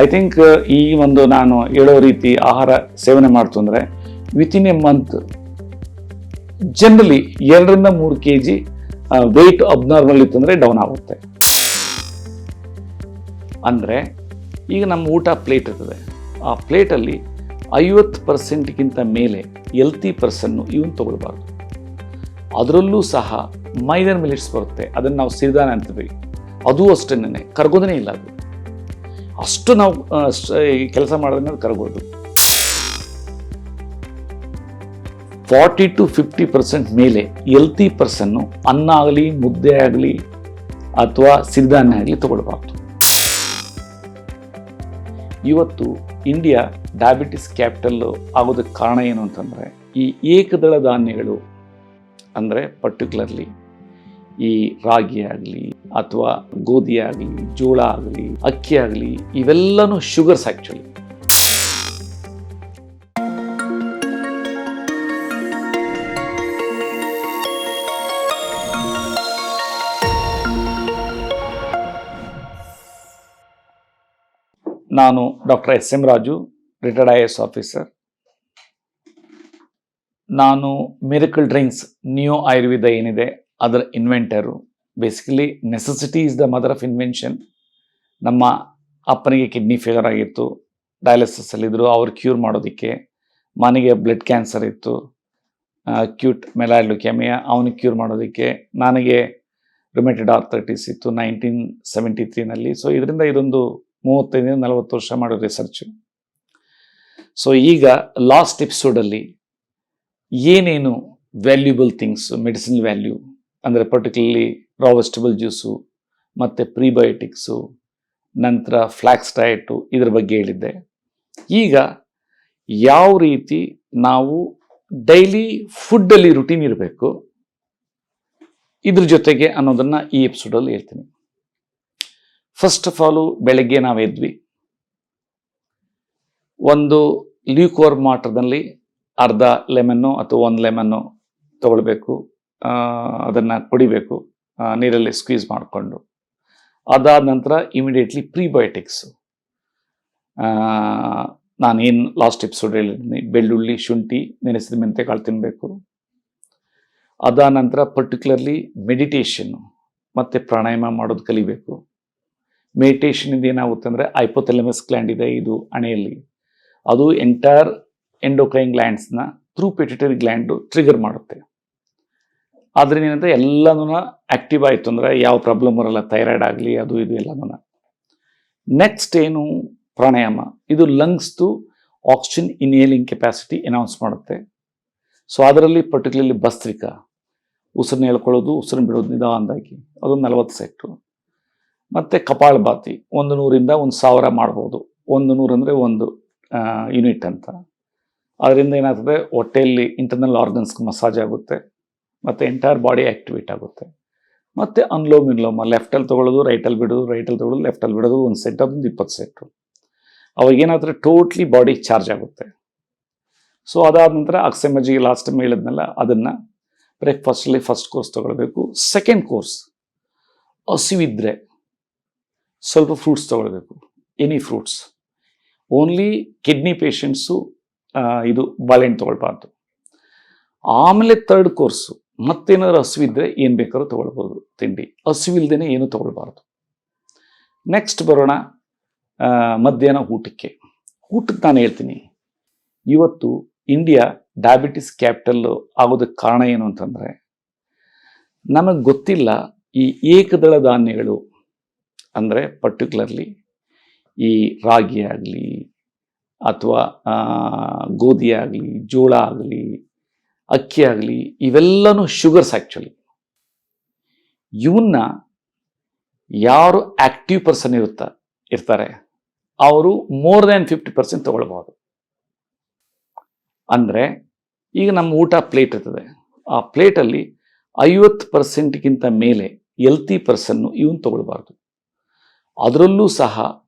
I think ಈ ಒಂದು ನಾನು ಹೇಳೋ ರೀತಿ ಆಹಾರ ಸೇವನೆ ಮಾಡ್ತು ಅಂದರೆ ವಿತಿನ್ ಎ ಮಂತ್ ಜನರಲಿ 2 ರಿಂದ 3 kg ವೆಯ್ಟ್ ಅಬ್ನಾರ್ಮಲ್ ಇತ್ತು ಅಂದರೆ ಡೌನ್ ಆಗುತ್ತೆ. ಅಂದರೆ ಈಗ ನಮ್ಮ ಊಟ ಪ್ಲೇಟ್ ಇರ್ತದೆ, ಆ ಪ್ಲೇಟಲ್ಲಿ 50%ಗಿಂತ ಮೇಲೆ ಹೆಲ್ತಿ ಪರ್ಸನ್ನು ಇವನು ತಗೊಳ್ಬಾರ್ದು. ಅದರಲ್ಲೂ ಸಹ ಮೈನರ್ ಮಿಲಿಟ್ಸ್ ಬರುತ್ತೆ, ಅದನ್ನು ನಾವು ಸಿರಿಧಾನ ಅಂತೀವಿ. ಅದು ಅಷ್ಟೇನೆ ಕರಗೋದೇ ಇಲ್ಲ, ಅದು ಅಷ್ಟು ನಾವು ಕೆಲಸ ಮಾಡೋದನ್ನ ಕರಗೋದು. 40 to 50% ಮೇಲೆ ಹೆಲ್ತಿ ಪರ್ಸನ್ನು ಅನ್ನ ಆಗಲಿ, ಮುದ್ದೆ ಆಗಲಿ ಅಥವಾ ಸಿರಿಧಾನ್ಯ ಆಗಲಿ ತಗೊಳ್ಬಾರ್ದು. ಇವತ್ತು ಇಂಡಿಯಾ ಡಯಾಬಿಟಿಸ್ ಕ್ಯಾಪಿಟಲ್ ಆಗೋದಕ್ಕೆ ಕಾರಣ ಏನು ಅಂತಂದರೆ ಈ ಏಕದಳ ಧಾನ್ಯಗಳು, ಅಂದರೆ ಪರ್ಟಿಕ್ಯುಲರ್ಲಿ ಈ ರಾಗಿ ಆಗಲಿ ಅಥವಾ ಗೋಧಿ ಆಗಲಿ, ಜೋಳ ಆಗಲಿ, ಅಕ್ಕಿ ಆಗಲಿ, ಇವೆಲ್ಲನೂ ಶುಗರ್ಸ್ ಆ್ಯಕ್ಚುಲಿ. ನಾನು doctor S M. Raju, retired IAS officer. ನಾನು ಮಿರಕಲ್ ಡ್ರಿಂಕ್ಸ್ ನ್ಯೂ ಆಯುರ್ವೇದ ಏನಿದೆ ಅದರ inventor. Basically necessity is the mother of invention. ನಮ್ಮ ಅಪ್ಪನಿಗೆ ಕಿಡ್ನಿ ಫೇಲರ್ ಆಗಿತ್ತು, ಡಯಾಲಿಸಿಸಲ್ಲಿದ್ದರು. ಅವ್ರು ಕ್ಯೂರ್ ಮಾಡೋದಕ್ಕೆ. ಮನೆಗೆ ಬ್ಲಡ್ ಕ್ಯಾನ್ಸರ್ ಇತ್ತು, ಅಕ್ಯೂಟ್ ಮೆಲೈಡ್ ಲ್ಯುಕೇಮಿಯಾ, ಅವನಿಗೆ ಕ್ಯೂರ್ ಮಾಡೋದಕ್ಕೆ. ನನಗೆ ರುಮೆಟೆಡ್ ಆರ್ಥರೈಟಿಸ್ ಇತ್ತು 1973ನಲ್ಲಿ. ಸೊ ಇದರಿಂದ ಇದೊಂದು 35-40 ವರ್ಷ ಮಾಡೋ ರಿಸರ್ಚು. ಸೊ ಈಗ ಲಾಸ್ಟ್ ಎಪಿಸೋಡಲ್ಲಿ ಏನೇನು ವ್ಯಾಲ್ಯೂಬಲ್ ಥಿಂಗ್ಸ್, ಮೆಡಿಸಿನಲ್ ವ್ಯಾಲ್ಯೂ ಅಂದರೆ ಪರ್ಟಿಕ್ಯುಲರ್ಲಿ ರಾ ವೆಜಿಟಬಲ್ ಜ್ಯೂಸು ಮತ್ತು ಪ್ರೀಬಯೋಟಿಕ್ಸು, ನಂತರ ಫ್ಲ್ಯಾಕ್ಸ್ ಡಯಟು, ಇದ್ರ ಬಗ್ಗೆ ಹೇಳಿದ್ದೆ. ಈಗ ಯಾವ ರೀತಿ ನಾವು ಡೈಲಿ ಫುಡ್ಡಲ್ಲಿ ರುಟೀನ್ ಇರಬೇಕು ಇದ್ರ ಜೊತೆಗೆ ಅನ್ನೋದನ್ನು ಈ ಎಪಿಸೋಡಲ್ಲಿ ಹೇಳ್ತೀನಿ. ಫಸ್ಟ್ ಆಫ್ ಆಲು ಬೆಳಗ್ಗೆ ನಾವು ಎದ್ವಿ, ಒಂದು ಲ್ಯೂಕ್ವಾರ್ಮ್ ವಾಟರ್ನಲ್ಲಿ ಅರ್ಧ ಲೆಮನ್ನು ಅಥವಾ 1 ಲೆಮನ್ನು ತಗೊಳ್ಬೇಕು. ಅದನ್ನು ಕುಡಿಬೇಕು ನೀರಲ್ಲಿ ಸ್ಕ್ವೀಸ್ ಮಾಡಿಕೊಂಡು. ಅದಾದ ನಂತರ ಇಮಿಡಿಯೇಟ್ಲಿ ಪ್ರೀಬಯೋಟಿಕ್ಸು. ನಾನೇನು ಲಾಸ್ಟ್ ಎಪಿಸೋಡ್ ಹೇಳಿದ್ದೀನಿ, ಬೆಳ್ಳುಳ್ಳಿ, ಶುಂಠಿ, ನೆನೆಸಿದ ಮೆಂತೆಕಾಳು ತಿನ್ನಬೇಕು. ಅದಾದ ನಂತರ ಪರ್ಟಿಕ್ಯುಲರ್ಲಿ ಮೆಡಿಟೇಷನ್ನು ಮತ್ತು ಪ್ರಾಣಾಯಾಮ ಮಾಡೋದು ಕಲಿಬೇಕು. ಮೆಡಿಟೇಷನಿಂದ ಏನಾಗುತ್ತೆ ಅಂದರೆ ಹೈಪೋಥಾಲಮಸ್ ಗ್ಲ್ಯಾಂಡ್ ಇದೆ ಇದು ಹಣೆಯಲ್ಲಿ, ಅದು ಎಂಟೈರ್ ಎಂಡೋಕ್ರೈನ್ ಗ್ಲ್ಯಾಂಡ್ಸ್ನ ಥ್ರೂ ಪಿಟ್ಯುಟರಿ ಗ್ಲ್ಯಾಂಡು ಟ್ರಿಗರ್ ಮಾಡುತ್ತೆ. ಆದ್ರಿಂದ ಏನಂದರೆ ಎಲ್ಲನೂ ಆ್ಯಕ್ಟಿವ್ ಆಯಿತು ಅಂದರೆ ಯಾವ ಪ್ರಾಬ್ಲಮ್ ಬರಲ್ಲ, ಥೈರಾಯ್ಡ್ ಆಗಲಿ ಅದು ಇದು ಎಲ್ಲನೂ. ನೆಕ್ಸ್ಟ್ ಏನು ಪ್ರಾಣಾಯಾಮ, ಇದು ಲಂಗ್ಸ್ದು ಆಕ್ಸಿಜನ್ ಇನ್ಹೇಲಿಂಗ್ ಕೆಪಾಸಿಟಿ ಎನೌನ್ಸ್ ಮಾಡುತ್ತೆ. ಸೊ ಅದರಲ್ಲಿ ಪರ್ಟಿಕ್ಯುಲರ್ಲಿ ಭಸ್ತ್ರಿಕಾ, ಉಸಿರನ್ನ ಹೇಳ್ಕೊಳ್ಳೋದು, ಉಸಿರನ್ನ ಬಿಡೋದು ನಿಧಾನದಾಗಿ, ಅದೊಂದು 40 ಸೆಟ್ಟು. ಮತ್ತು ಕಪಾಲಭಾತಿ 100ರಿಂದ 1000 ಮಾಡ್ಬೋದು. 100 ಅಂದರೆ 1 ಯೂನಿಟ್ ಅಂತ. ಅದರಿಂದ ಏನಾಗ್ತದೆ, ಹೊಟ್ಟೆಯಲ್ಲಿ ಇಂಟರ್ನಲ್ ಆರ್ಗನ್ಸ್ಗೆ ಮಸಾಜ್ ಆಗುತ್ತೆ ಮತ್ತು ಎಂಟೈರ್ ಬಾಡಿ ಆ್ಯಕ್ಟಿವೇಟ್ ಆಗುತ್ತೆ. ಮತ್ತು ಅನ್ಲೋಮ್ ವಿಲೋಮ, ಲೆಫ್ಟಲ್ಲಿ ತೊಗೊಳ್ಳೋದು, ರೈಟಲ್ಲಿ ಬಿಡೋದು, ರೈಟಲ್ಲಿ ತೊಗೊಳ್ಳೋದು, ಲೆಫ್ಟಲ್ಲಿ ಬಿಡೋದು, 1 ಸೆಟ್, ಅದೊಂದು 20 ಸೆಟ್ಟು. ಅವಾಗೇನಾದರೆ ಟೋಟ್ಲಿ ಬಾಡಿ ಚಾರ್ಜ್ ಆಗುತ್ತೆ. ಸೊ ಅದಾದ ನಂತರ ಅಕ್ಸೆಮಜಿ ಲಾಸ್ಟ್ ಟೈಮ್ ಹೇಳಿದ್ನಲ್ಲ, ಅದನ್ನು ಬ್ರೇಕ್ಫಾಸ್ಟಲ್ಲಿ ಫಸ್ಟ್ ಕೋರ್ಸ್ ತೊಗೊಳ್ಬೇಕು. ಸೆಕೆಂಡ್ ಕೋರ್ಸ್ ಹಸಿವಿದ್ರೆ ಸ್ವಲ್ಪ ಫ್ರೂಟ್ಸ್ ತೊಗೊಳ್ಬೇಕು, any fruits. Only kidney patients ಇದು ಬಾಳೆಹಣ್ಣು ತೊಗೊಳ್ಬಾರ್ದು. ಆಮೇಲೆ ಥರ್ಡ್ ಕೋರ್ಸು ಮತ್ತೇನಾದರೂ ಹಸಿವಿದ್ರೆ ಏನು ಬೇಕಾದ್ರೂ ತೊಗೊಳ್ಬೋದು ತಿಂಡಿ, ಹಸಿವಿಲ್ದೇ ಏನು ತೊಗೊಳ್ಬಾರ್ದು. ನೆಕ್ಸ್ಟ್ ಬರೋಣ ಮಧ್ಯಾಹ್ನ ಊಟಕ್ಕೆ ನಾನು ಹೇಳ್ತೀನಿ. ಇವತ್ತು ಇಂಡಿಯಾ ಡಯಾಬಿಟಿಸ್ ಕ್ಯಾಪಿಟಲ್ ಆಗೋದಕ್ಕೆ ಕಾರಣ ಏನು ಅಂತಂದರೆ, ನಮಗೆ ಗೊತ್ತಿಲ್ಲ ಈ ಏಕದಳ ಧಾನ್ಯಗಳು ಅಂದರೆ ಪರ್ಟಿಕ್ಯುಲರ್ಲಿ ಈ ರಾಗಿ ಆಗಲಿ ಅಥವಾ ಗೋಧಿ ಆಗಲಿ, ಜೋಳ ಆಗಲಿ, ಅಕ್ಕಿ ಆಗಲಿ, ಇವೆಲ್ಲನೂ ಶುಗರ್ಸ್ ಆ್ಯಕ್ಚುಲಿ. ಇವನ್ನ ಯಾರು ಆ್ಯಕ್ಟಿವ್ ಪರ್ಸನ್ ಇರ್ತಾರೆ ಅವರು ಮೋರ್ ದ್ಯಾನ್ 50% ತಗೊಳ್ಬೋದು. ಅಂದರೆ ಈಗ ನಮ್ಮ ಊಟ ಪ್ಲೇಟ್ ಇರ್ತದೆ, ಆ ಪ್ಲೇಟಲ್ಲಿ 50%ಗಿಂತ ಮೇಲೆ ಹೆಲ್ತಿ ಪರ್ಸನ್ನು ಇವನು ತಗೊಳ್ಬಾರ್ದು. ಅದರಲ್ಲೂ ಸಹ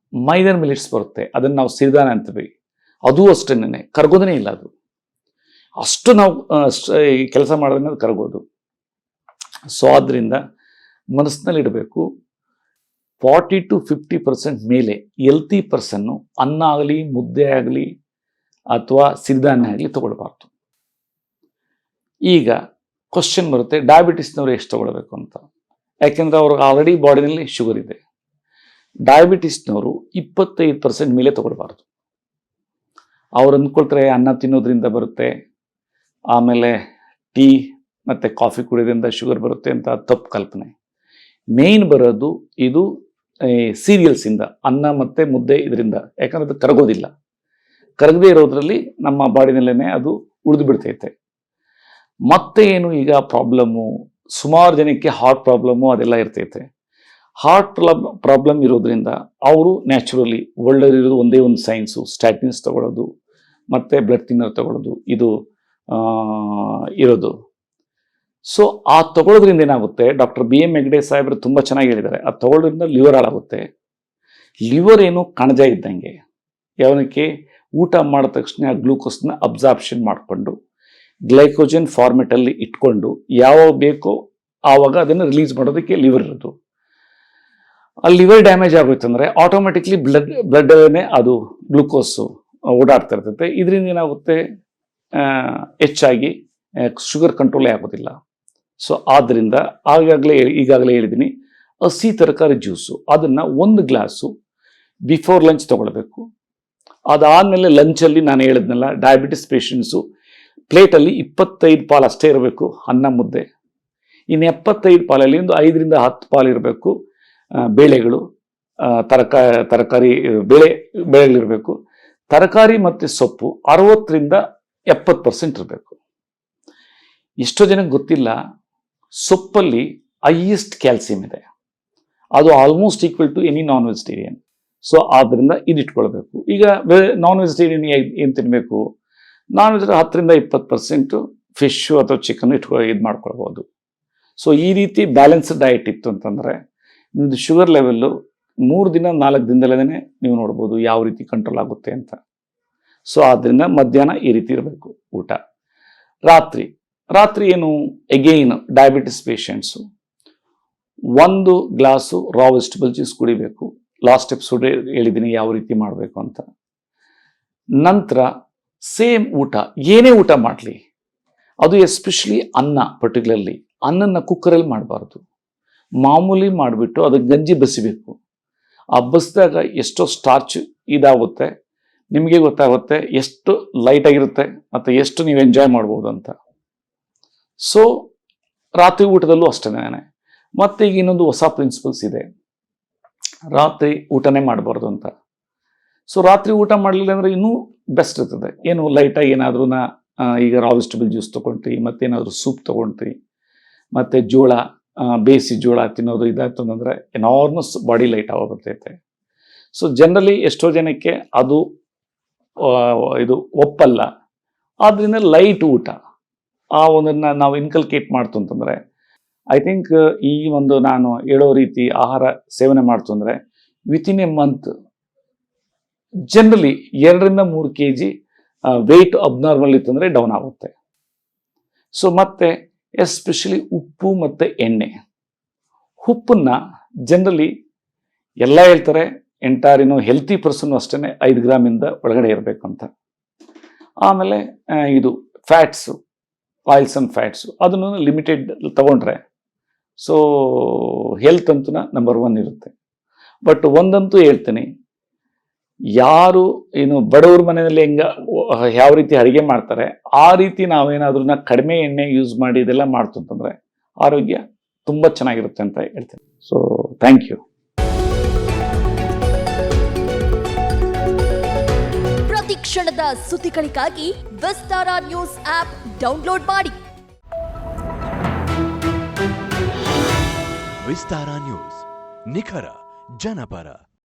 ಮೈನರ್ ಮಿಲಿಟ್ಸ್ ಬರುತ್ತೆ, ಅದನ್ನು ನಾವು ಸಿರಿಧಾನ ಅಂತೀವಿ. ಅದು ಅಷ್ಟೇನೆ ಕರಗೋದೇ ಇಲ್ಲ, ಅದು ಅಷ್ಟು ನಾವು ಕೆಲಸ ಮಾಡೋದನ್ನ ಕರಗೋದು. ಸೊ ಆದ್ದರಿಂದ ಮನಸ್ಸಿನಲ್ಲಿಡಬೇಕು, 40-50% ಮೇಲೆ ಹೆಲ್ತಿ ಪರ್ಸನ್ನು ಅನ್ನ ಆಗಲಿ, ಮುದ್ದೆ ಆಗಲಿ ಅಥವಾ ಸಿರಿಧಾನ್ಯ ಆಗಲಿ ತಗೊಳ್ಬಾರ್ದು. ಈಗ ಕ್ವಶನ್ ಬರುತ್ತೆ, ಡಯಾಬಿಟಿಸ್ನವರು ಎಷ್ಟು ತಗೊಳ್ಬೇಕು ಅಂತ. ಯಾಕೆಂದರೆ ಅವ್ರಿಗೆ ಆಲ್ರೆಡಿ ಬಾಡಿನಲ್ಲಿ ಶುಗರ್ ಇದೆ. ಡಯಾಬಿಟಿಸ್ನವರು 25% ಮೇಲೆ ತಗೊಳ್ಬಾರ್ದು. ಅವ್ರು ಅಂದ್ಕೊಳ್ತಾರೆ ಅನ್ನ ತಿನ್ನೋದ್ರಿಂದ ಬರುತ್ತೆ, ಆಮೇಲೆ ಟೀ ಮತ್ತು ಕಾಫಿ ಕುಡಿಯೋದ್ರಿಂದ ಶುಗರ್ ಬರುತ್ತೆ ಅಂತ ತಪ್ಪು ಕಲ್ಪನೆ. ಮೇಯ್ನ್ ಬರೋದು ಇದು ಸೀರಿಯಲ್ಸಿಂದ, ಅನ್ನ ಮತ್ತು ಮುದ್ದೆ ಇದರಿಂದ. ಯಾಕಂದರೆ ಅದು ಕರಗೋದಿಲ್ಲ. ಕರಗದೇ ಇರೋದ್ರಲ್ಲಿ ನಮ್ಮ ಬಾಡಿನಲ್ಲೇ ಅದು ಉಳಿದು ಬಿಡ್ತೈತೆ. ಮತ್ತೆ ಏನು ಈಗ ಪ್ರಾಬ್ಲಮ್ಮು, ಸುಮಾರು ಜನಕ್ಕೆ ಹಾರ್ಟ್ ಪ್ರಾಬ್ಲಮ್ಮು ಅದೆಲ್ಲ ಇರ್ತೈತೆ. ಹಾರ್ಟ್ ಪ್ರಾಬ್ಲಮ್ ಇರೋದ್ರಿಂದ ಅವರು ನ್ಯಾಚುರಲಿ ಒಳ್ಳೆದಿರೋದು ಒಂದೇ ಒಂದು ಸೈನ್ಸು, ಸ್ಟ್ಯಾಟಿನ್ಸ್ ತಗೊಳ್ಳೋದು ಮತ್ತು ಬ್ಲಡ್ ಥಿನ್ನರ್ ತಗೊಳ್ಳೋದು ಇದು ಇರೋದು. ಸೊ ಆ ತಗೊಳ್ಳೋದ್ರಿಂದ ಏನಾಗುತ್ತೆ, ಡಾಕ್ಟರ್ BM ಹೆಗ್ಡೆ ಸಾಹೇಬರು ತುಂಬ ಚೆನ್ನಾಗಿ ಹೇಳಿದ್ದಾರೆ, ಅದು ತಗೊಳ್ಳೋದ್ರಿಂದ ಲಿವರ್ ಹಾಳಾಗುತ್ತೆ. ಲಿವರ್ ಏನು ಕಣಜ ಇದ್ದಂಗೆ, ಯಾವನಕ್ಕೆ ಊಟ ಮಾಡಿದ ತಕ್ಷಣ ಗ್ಲೂಕೋಸ್ನ ಅಬ್ಸಾರ್ಪ್ಷನ್ ಮಾಡಿಕೊಂಡು ಗ್ಲೈಕೋಜನ್ ಫಾರ್ಮೆಟಲ್ಲಿ ಇಟ್ಕೊಂಡು ಯಾವಾಗ ಬೇಕೋ ಆವಾಗ ಅದನ್ನು ರಿಲೀಸ್ ಮಾಡೋದಕ್ಕೆ ಲಿವರ್ ಇರೋದು. ಆ ಲಿವರ್ ಡ್ಯಾಮೇಜ್ ಆಗೋಯ್ತು ಅಂದರೆ ಆಟೋಮೆಟಿಕ್ಲಿ ಬ್ಲಡ್ಡಲ್ಲೇ ಅದು ಗ್ಲೂಕೋಸು ಓಡಾಡ್ತಾ ಇರ್ತೈತೆ. ಇದರಿಂದ ಏನಾಗುತ್ತೆ, ಹೆಚ್ಚಾಗಿ ಶುಗರ್ ಕಂಟ್ರೋಲೇ ಆಗೋದಿಲ್ಲ. ಸೊ ಆದ್ದರಿಂದ ಈಗಾಗಲೇ ಹೇಳಿದ್ದೀನಿ, ಹಸಿ ತರಕಾರಿ ಜ್ಯೂಸು ಅದನ್ನು 1 ಗ್ಲಾಸು ಬಿಫೋರ್ ಲಂಚ್ ತೊಗೊಳ್ಬೇಕು. ಅದಾದಮೇಲೆ ಲಂಚಲ್ಲಿ ನಾನು ಹೇಳಿದ್ನಲ್ಲ, ಡಯಾಬಿಟಿಸ್ ಪೇಷಂಟ್ಸು ಪ್ಲೇಟಲ್ಲಿ 25 ಪಾಲು ಅಷ್ಟೇ ಇರಬೇಕು ಅನ್ನ ಮುದ್ದೆ. ಇನ್ನು 75 ಪಾಲಲ್ಲಿ ಒಂದು 5-10 ಪಾಲು ಇರಬೇಕು ಬೇಳೆಗಳು, ತರಕಾರಿ ಬೇಳೆಗಳಿರಬೇಕು. ತರಕಾರಿ ಮತ್ತು ಸೊಪ್ಪು 60-70% ಇರಬೇಕು. ಎಷ್ಟೋ ಜನಕ್ಕೆ ಗೊತ್ತಿಲ್ಲ, ಸೊಪ್ಪಲ್ಲಿ ಹೈಯೆಸ್ಟ್ ಕ್ಯಾಲ್ಸಿಯಂ ಇದೆ. ಅದು almost equal to any non vegetarian. So ಆದ್ದರಿಂದ ಇದಿಟ್ಕೊಳ್ಬೇಕು. ಈಗ ನಾನ್ ವೆಜಿಟೇರಿಯನ್ ಏನು ತಿನ್ನಬೇಕು, ನಾನ್ ವೆಜ್ 10-20% ಫಿಶ್ಶು ಅಥವಾ ಚಿಕನ್ ಇದು ಮಾಡ್ಕೊಳ್ಬೋದು. ಸೊ ಈ ರೀತಿ ಬ್ಯಾಲೆನ್ಸ್ಡ್ ಡಯಟ್ ಇತ್ತು ಅಂತಂದರೆ ನಿಮ್ಮದು ಶುಗರ್ ಲೆವೆಲ್ಲು 3-4 ದಿನದಲ್ಲೇ ನೀವು ನೋಡ್ಬೋದು ಯಾವ ರೀತಿ ಕಂಟ್ರೋಲ್ ಆಗುತ್ತೆ ಅಂತ. ಸೊ ಆದ್ದರಿಂದ ಮಧ್ಯಾಹ್ನ ಈ ರೀತಿ ಇರಬೇಕು ಊಟ. ರಾತ್ರಿ ಏನು, ಎಗೈನ್ ಡಯಾಬಿಟಿಸ್ ಪೇಷಂಟ್ಸು 1 ಗ್ಲಾಸು ರಾ ವೆಜಿಟಬಲ್ ಜ್ಯೂಸ್ ಕುಡಿಬೇಕು. ಲಾಸ್ಟ್ ಎಪಿಸೋಡ್ ಹೇಳಿದ್ದೀನಿ ಯಾವ ರೀತಿ ಮಾಡಬೇಕು ಅಂತ. ನಂತರ ಸೇಮ್ ಊಟ, ಏನೇ ಊಟ ಮಾಡಲಿ, ಅದು ಎಸ್ಪೆಷಲಿ ಅನ್ನ, ಪರ್ಟಿಕ್ಯುಲರ್ಲಿ ಅನ್ನನ ಕುಕ್ಕರಲ್ಲಿ ಮಾಡಬಾರ್ದು. ಮಾಮೂಲಿ ಮಾಡಿಬಿಟ್ಟು ಅದಕ್ಕೆ ಗಂಜಿ ಬಸಿಬೇಕು. ಆ ಬಸಿದಾಗ ಎಷ್ಟೋ ಸ್ಟಾರ್ಚ್ ಇದಾಗುತ್ತೆ, ನಿಮಗೆ ಗೊತ್ತಾಗುತ್ತೆ ಎಷ್ಟು ಲೈಟಾಗಿರುತ್ತೆ ಮತ್ತು ಎಷ್ಟು ನೀವು ಎಂಜಾಯ್ ಮಾಡ್ಬೋದು ಅಂತ. ಸೊ ರಾತ್ರಿ ಊಟದಲ್ಲೂ ಅಷ್ಟೇ. ಮತ್ತು ಈಗ ಇನ್ನೊಂದು ಹೊಸ ಪ್ರಿನ್ಸಿಪಲ್ಸ್ ಇದೆ, ರಾತ್ರಿ ಊಟನೇ ಮಾಡಬಾರ್ದು ಅಂತ. ಸೊ ರಾತ್ರಿ ಊಟ ಮಾಡಲಿಲ್ಲ ಅಂದರೆ ಇನ್ನೂ ಬೆಸ್ಟ್ ಇರ್ತದೆ. ಏನು ಲೈಟಾಗಿ ಏನಾದ್ರೂ ಈಗ ರಾ ವೆಜಿಟಬಲ್ ಜ್ಯೂಸ್ ತೊಗೊಳ್ತೀವಿ, ಮತ್ತೇನಾದರೂ ಸೂಪ್ ತೊಗೊಳ್ತೀವಿ, ಮತ್ತು ಜೋಳ, ಬೇಯಿಸಿ ಜೋಳ ತಿನ್ನೋದು ಇದಾಯ್ತು ಅಂದರೆ ಎನಾರ್ಮಸ್ ಬಾಡಿ ಲೈಟ್ ಆಗೋಗ್ಬಿಡ್ತೈತೆ. ಸೊ ಜನರಲಿ ಎಷ್ಟೋ ಜನಕ್ಕೆ ಅದು ಇದು ಒಪ್ಪಲ್ಲ. ಆದ್ದರಿಂದ ಲೈಟ್ ಊಟ ಆ ಒಂದನ್ನು ನಾವು ಇನ್ಕಲ್ಕೇಟ್ ಮಾಡ್ತು ಅಂತಂದರೆ, ಐ ಥಿಂಕ್ ಈ ಒಂದು ನಾನು ಹೇಳೋ ರೀತಿ ಆಹಾರ ಸೇವನೆ ಮಾಡ್ತು ಅಂದರೆ within a month generally 2-3 kg weight abnormal ಇತ್ತಂದರೆ ಡೌನ್ ಆಗುತ್ತೆ. ಸೊ ಮತ್ತೆ ಎಸ್ಪೆಷಲಿ ಉಪ್ಪು ಮತ್ತು ಎಣ್ಣೆ. ಉಪ್ಪನ್ನು ಜನರಲಿ ಎಲ್ಲ ಹೇಳ್ತಾರೆ, ಎಂಟಾರಿನೋ ಹೆಲ್ತಿ ಪರ್ಸನ್ನು ಅಷ್ಟೇ 5 ಗ್ರಾಮಿಂದ ಒಳಗಡೆ ಇರಬೇಕು ಅಂತ. ಆಮೇಲೆ ಇದು ಫ್ಯಾಟ್ಸು, ಆಯಿಲ್ಸ್ ಆ್ಯಂಡ್ ಫ್ಯಾಟ್ಸು ಅದನ್ನು ಲಿಮಿಟೆಡ್ ತಗೊಂಡ್ರೆ ಸೊ ಹೆಲ್ತ್ ಅಂತೂ ನಂಬರ್ 1 ಇರುತ್ತೆ. ಬಟ್ ಒಂದಂತೂ ಹೇಳ್ತೀನಿ, ಯಾರು ಏನು ಬಡವ್ರ ಮನೆಯಲ್ಲಿ ಯಾವ ರೀತಿ ಅಡುಗೆ ಮಾಡ್ತಾರೆ ಆ ರೀತಿ ನಾವೇನಾದ್ರೂ ಕಡಿಮೆ ಎಣ್ಣೆ ಯೂಸ್ ಮಾಡಿ ಇದೆಲ್ಲ ಮಾಡ್ತು ಅಂತಂದರೆ ಆರೋಗ್ಯ ತುಂಬ ಚೆನ್ನಾಗಿರುತ್ತೆ ಅಂತ ಹೇಳ್ತೀನಿ. So thank you. ಪ್ರತಿ ಕ್ಷಣದ ಸುದ್ದಿಗಳಿಗಾಗಿ ವಿಸ್ತಾರ ನ್ಯೂಸ್ ಆಪ್ ಡೌನ್ಲೋಡ್ ಮಾಡಿ. ವಿಸ್ತಾರ ನ್ಯೂಸ್, ನಿಖರ ಜನಪರ.